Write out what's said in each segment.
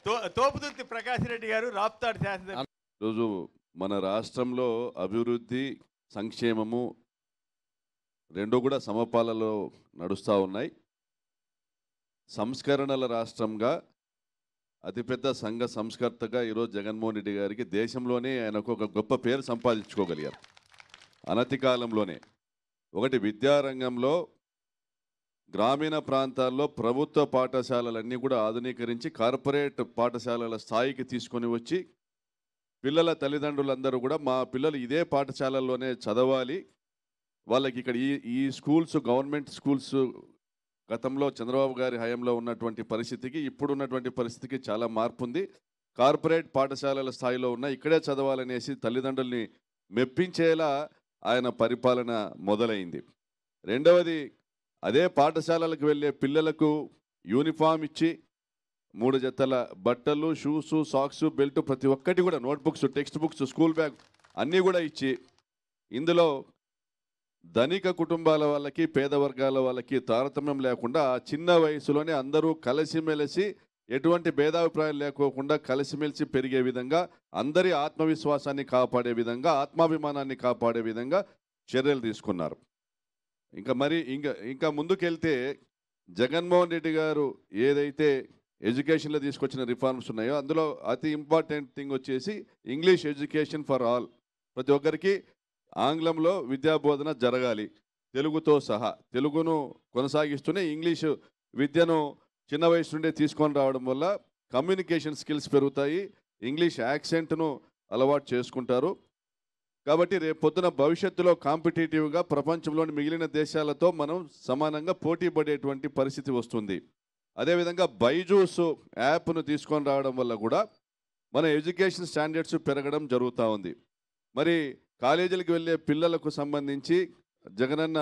తోపుదుర్తి ప్రకాష్ రెడ్డి గారు రాప్తాడు శాసన. రోజు మన రాష్ట్రంలో అభివృద్ధి సంక్షేమము రెండు కూడా సమపాలలో నడుస్తూ ఉన్నాయి. సంస్కరణల రాష్ట్రంగా అతిపెద్ద సంఘ సంస్కర్తగా ఈరోజు జగన్మోహన్ రెడ్డి గారికి దేశంలోనే ఆయనకు ఒక గొప్ప పేరు సంపాదించుకోగలిగారు. అనతి కాలంలోనే ఒకటి విద్యారంగంలో గ్రామీణ ప్రాంతాల్లో ప్రభుత్వ పాఠశాలలన్నీ కూడా ఆధునీకరించి కార్పొరేట్ పాఠశాలల స్థాయికి తీసుకొని వచ్చి పిల్లల తల్లిదండ్రులందరూ కూడా మా పిల్లలు ఇదే పాఠశాలల్లోనే చదవాలి, వాళ్ళకి ఇక్కడ ఈ స్కూల్స్ గవర్నమెంట్ స్కూల్స్ గతంలో చంద్రబాబు గారి హయాంలో ఉన్నటువంటి పరిస్థితికి ఇప్పుడున్నటువంటి పరిస్థితికి చాలా మార్పు ఉంది. కార్పొరేట్ పాఠశాలల స్థాయిలో ఉన్న ఇక్కడే చదవాలనేసి తల్లిదండ్రుల్ని మెప్పించేలా ఆయన పరిపాలన మొదలైంది. రెండవది, అదే పాఠశాలలకు వెళ్ళే పిల్లలకు యూనిఫామ్ ఇచ్చి 3 జతల బట్టలు, షూస్, సాక్స్, బెల్ట్, ప్రతి ఒక్కటి కూడా notebooks, text books, school bag అన్నీ కూడా ఇచ్చి ఇందులో ధనిక కుటుంబాల వాళ్ళకి పేద వర్గాల వాళ్ళకి తారతమ్యం లేకుండా చిన్న వయసులోనే అందరూ కలిసిమెలిసి ఎటువంటి భేదాభిప్రాయాలు లేకోకుండా కలిసిమెలిసి పెరిగే విధంగా, అందరి ఆత్మవిశ్వాసాన్ని కాపాడే విధంగా, ఆత్మాభిమానాన్ని కాపాడే విధంగా చర్యలు తీసుకున్నారు. ఇంకా ముందుకెళ్తే జగన్మోహన్ రెడ్డి గారు ఏదైతే ఎడ్యుకేషన్లో తీసుకొచ్చిన రిఫార్మ్స్ ఉన్నాయో అందులో అతి ఇంపార్టెంట్ థింగ్ వచ్చేసి ఇంగ్లీష్ ఎడ్యుకేషన్ ఫర్ ఆల్. ప్రతి ఒక్కరికి ఆంగ్లంలో విద్యాబోధన జరగాలి, తెలుగుతో సహా. తెలుగును కొనసాగిస్తూనే ఇంగ్లీషు విద్యను చిన్న వయసు నుండే తీసుకొని రావడం వల్ల కమ్యూనికేషన్ స్కిల్స్ పెరుగుతాయి, ఇంగ్లీష్ యాక్సెంట్ను అలవాటు చేసుకుంటారు. కాబట్టి రేపు పొద్దున భవిష్యత్తులో కాంపిటేటివ్గా ప్రపంచంలోని మిగిలిన దేశాలతో మనం సమానంగా పోటీ పడేటువంటి పరిస్థితి వస్తుంది. అదేవిధంగా బైజూస్ యాప్ను తీసుకొని రావడం వల్ల కూడా మన ఎడ్యుకేషన్ స్టాండర్డ్స్ పెరగడం జరుగుతూ ఉంది. మరి కాలేజీలకు వెళ్ళే పిల్లలకు సంబంధించి జగనన్న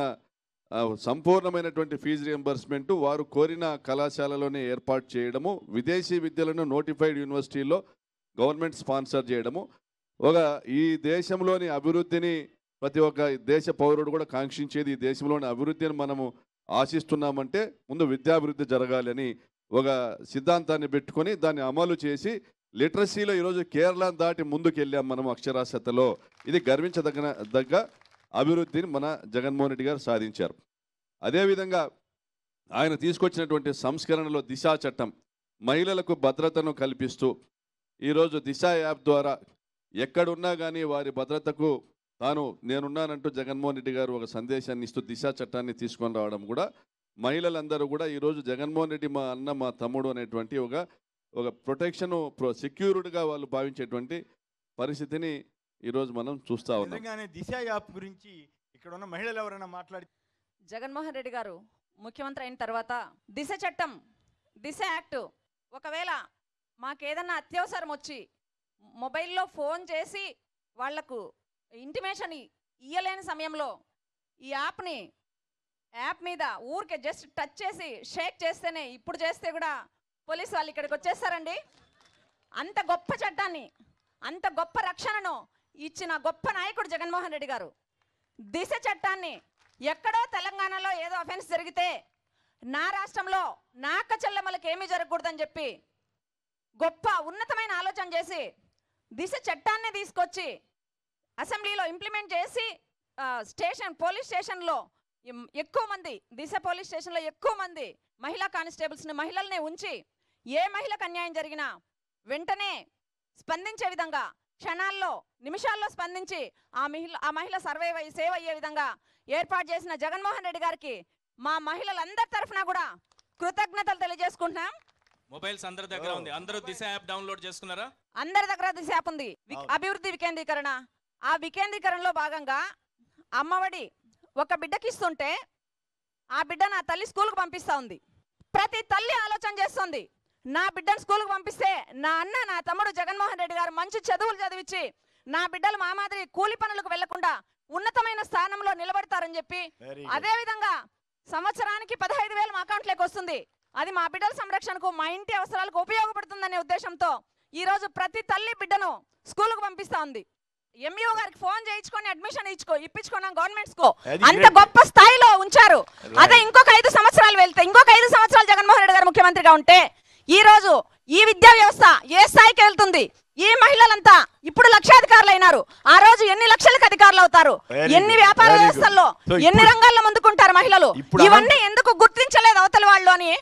సంపూర్ణమైనటువంటి ఫీజు రియంబర్స్మెంట్ వారు కోరిన కళాశాలలోనే ఏర్పాటు చేయడము, విదేశీ విద్యలను నోటిఫైడ్ యూనివర్సిటీల్లో గవర్నమెంట్ స్పాన్సర్ చేయడము, ఈ దేశంలోని అభివృద్ధిని ప్రతి ఒక్క దేశ పౌరుడు కూడా కాంక్షించేది ఈ దేశంలోని అభివృద్ధిని మనము ఆశిస్తున్నామంటే ముందు విద్యాభివృద్ధి జరగాలని ఒక సిద్ధాంతాన్ని పెట్టుకొని దాన్ని అమలు చేసి లిటరసీలో ఈరోజు కేరళ దాటి ముందుకు వెళ్ళాం మనం అక్షరాస్యతలో. ఇది గర్వించదగ్గ అభివృద్ధిని మన జగన్మోహన్ రెడ్డి గారు సాధించారు. అదేవిధంగా ఆయన తీసుకొచ్చినటువంటి సంస్కరణలో దిశా చట్టం మహిళలకు భద్రతను కల్పిస్తూ ఈరోజు దిశ యాప్ ద్వారా ఎక్కడున్నా కానీ వారి భద్రతకు నేనున్నానంటూ జగన్మోహన్ రెడ్డి గారు ఒక సందేశాన్ని ఇస్తూ దిశా చట్టాన్ని తీసుకొని రావడం కూడా మహిళలందరూ కూడా ఈరోజు జగన్మోహన్ రెడ్డి మా అన్న మా తమ్ముడు అనేటువంటి ఒక ప్రొటెక్షన్ సెక్యూర్డ్గా వాళ్ళు భావించేటువంటి పరిస్థితిని ఈరోజు మనం చూస్తూ ఉన్నాం. దిశ యాప్ గురించి ఇక్కడ ఉన్న మహిళలు ఎవరైనా మాట్లాడి, జగన్మోహన్ రెడ్డి గారు ముఖ్యమంత్రి అయిన తర్వాత దిశ చట్టం, దిశ యాక్ట్ ఒకవేళ మాకేదన్నా అత్యవసరం వచ్చి మొబైల్లో ఫోన్ చేసి వాళ్లకు ఇంటిమేషన్ ఇయ్యలేని సమయంలో ఈ యాప్ మీద ఊరికే జస్ట్ టచ్ చేసి షేక్ చేస్తేనే, ఇప్పుడు చేస్తే కూడా పోలీసు వాళ్ళు ఇక్కడికి వచ్చేస్తారండి. అంత గొప్ప చట్టాన్ని, అంత గొప్ప రక్షణను ఇచ్చిన గొప్ప నాయకుడు జగన్మోహన్ రెడ్డి గారు. దిశ చట్టాన్ని ఎక్కడో తెలంగాణలో ఏదో అఫెన్స్ జరిగితే నా రాష్ట్రంలో నా అక్క చెల్లెమ్మలకు ఏమీ జరగకూడదని చెప్పి గొప్ప ఉన్నతమైన ఆలోచన చేసి దిశ చట్టాన్ని తీసుకొచ్చి అసెంబ్లీలో ఇంప్లిమెంట్ చేసి పోలీస్ స్టేషన్లో ఎక్కువ మంది, దిశ పోలీస్ స్టేషన్లో ఎక్కువ మంది మహిళా కానిస్టేబుల్స్ని, మహిళల్ని ఉంచి ఏ మహిళకు అన్యాయం జరిగినా వెంటనే స్పందించే విధంగా, క్షణాల్లో నిమిషాల్లో స్పందించి ఆ మహిళ సేవ్ అయ్యే విధంగా ఏర్పాటు చేసిన జగన్మోహన్ రెడ్డి గారికి మా మహిళలందరి తరఫున కూడా కృతజ్ఞతలు తెలియజేసుకుంటున్నాం. మొబైల్స్ అందరి దగ్గర ఉంది, అందరూ దిశ యాప్ డౌన్లోడ్ చేసుకున్నారా? అందరి దగ్గర దిశ యాప్ ఉంది. అభివృద్ధి వికేంద్రీకరణ, ఆ వికేంద్రీకరణలో భాగంగా అమ్మఒడి ఒక బిడ్డకి ఇస్తుంటే ఆ బిడ్డ నా తల్లి స్కూల్కి పంపిస్తూ ఉంది. ప్రతి తల్లి ఆలోచన చేస్తుంది, నా బిడ్డను స్కూల్కి పంపిస్తే నా అన్న నా తమ్ముడు జగన్మోహన్ రెడ్డి గారు మంచి చదువులు చదివించి నా బిడ్డలు మా మాదిరి కూలి పనులకు వెళ్లకుండా ఉన్నతమైన స్థానంలో నిలబడతారని చెప్పి, అదేవిధంగా సంవత్సరానికి 15,000 మా అకౌంట్లోకి వస్తుంది. అది మా బిడ్డల సంరక్షణకు, మా ఇంటి అవసరాలకు ఉపయోగపడుతుందనే ఉద్దేశంతో ఈరోజు ప్రతి తల్లి బిడ్డను స్కూల్కు పంపిస్తా ఉంది. ఎంఈఓ గారికి ఫోన్ చేయించుకొని అడ్మిషన్ ఇప్పించుకున్నాం గవర్నమెంట్ స్కూల్. అంత గొప్ప స్థాయిలో ఉంచారు. అదే ఇంకొక 5 సంవత్సరాలు వెళ్తే, ఇంకొక 5 సంవత్సరాలు జగన్మోహన్ రెడ్డి గారు ముఖ్యమంత్రిగా ఉంటే ఈ రోజు ఈ విద్యా వ్యవస్థ ఏ స్థాయికి వెళ్తుంది? ఈ మహిళలంతా ఇప్పుడు లక్షాధికారులు అయినారు. ఆ రోజు ఎన్ని లక్షలకు అధికారులు అవుతారు? ఎన్ని వ్యాపార వ్యవస్థల్లో ఎన్ని రంగాల్లో ముందుకుంటారు మహిళలు? ఇవన్నీ ఎందుకు గుర్తించలేదు అవతల వాళ్ళు అని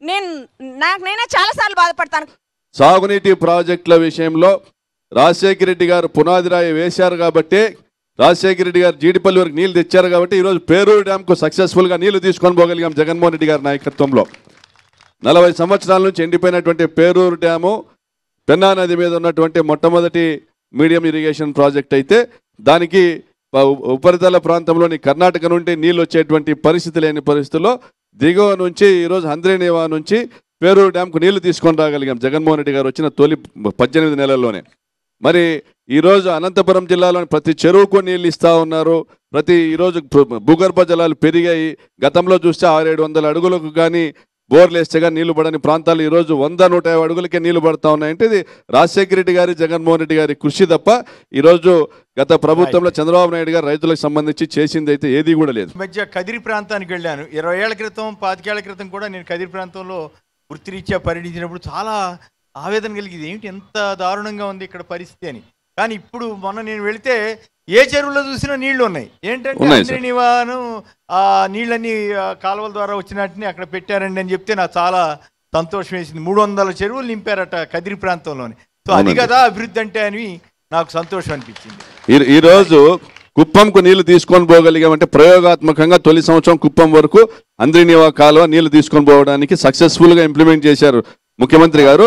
నేనే చాలా సార్లు బాధపడతాను. సాగునీటి ప్రాజెక్టుల విషయంలో రాజశేఖర రెడ్డి గారు పునాది రాయి వేశారు కాబట్టి, రాజశేఖర రెడ్డి గారు జీడిపల్లి వరకు నీళ్లు తెచ్చారు కాబట్టి ఈరోజు పేరూరు డ్యాంకు సక్సెస్ఫుల్గా నీళ్లు తీసుకొని పోగలిగాం జగన్మోహన్ రెడ్డి గారి నాయకత్వంలో. 40 సంవత్సరాల నుంచి ఎండిపోయినటువంటి పేరూరు డ్యాము పెన్నా నది మీద ఉన్నటువంటి మొట్టమొదటి మీడియం ఇరిగేషన్ ప్రాజెక్ట్ అయితే దానికి ఉపరితల ప్రాంతంలోని కర్ణాటక నుండి నీళ్ళు వచ్చేటువంటి పరిస్థితి లేని పరిస్థితుల్లో దిగువ నుంచి ఈరోజు హంద్రీనివా నుంచి పేరూరు డ్యాంకు నీళ్లు తీసుకొని రాగలిగాం జగన్మోహన్ రెడ్డి గారు వచ్చిన తొలి 18 నెలల్లోనే. మరి ఈరోజు అనంతపురం జిల్లాలోని ప్రతి చెరువుకు నీళ్ళు ఇస్తూ ఉన్నారు. ఈరోజు భూగర్భ జలాలు పెరిగాయి. గతంలో చూస్తే 600-700 అడుగులకు కానీ బోర్లు వేస్తే కానీ నీళ్లు పడని ప్రాంతాలు ఈరోజు 100-150 అడుగులకే నీళ్లు పడతా ఉన్నాయంటే ఇది రాజశేఖర రెడ్డి గారి జగన్మోహన్ రెడ్డి గారి కృషి తప్ప ఈరోజు గత ప్రభుత్వంలో చంద్రబాబు నాయుడు గారు రైతులకు సంబంధించి చేసింది అయితే ఏది కూడా లేదు. మధ్య కదిరి ప్రాంతానికి వెళ్ళాను. 20 ఏళ్ల క్రితం 25 ఏళ్ల క్రితం కూడా నేను కదిరి ప్రాంతంలో వృత్తిరీత్యా పర్యటించినప్పుడు చాలా ఆవేదన కలిగింది. ఏమిటి ఎంత దారుణంగా ఉంది ఇక్కడ పరిస్థితి అని. కానీ ఇప్పుడు మొన్న నేను వెళితే ఏ చెరువులో చూసినా నీళ్లు ఉన్నాయి. ఏంటంటే హంద్రీనివాను ఆ నీళ్ళని కాలువల ద్వారా వచ్చినట్టుని అక్కడ పెట్టారండి అని చెప్తే నాకు చాలా సంతోషం వేసింది. 300 చెరువులు నింపారట కదిరి ప్రాంతంలోని. సో అది కదా అభివృద్ధి అంటే అని నాకు సంతోషం అనిపించింది. ఈరోజు కుప్పంకు నీళ్లు తీసుకొని పోగలిగామంటే ప్రయోగాత్మకంగా తొలి సంవత్సరం కుప్పం వరకు హంద్రీనివా కాలువ నీళ్లు తీసుకొని పోవడానికి సక్సెస్ఫుల్గా ఇంప్లిమెంట్ చేశారు ముఖ్యమంత్రి గారు.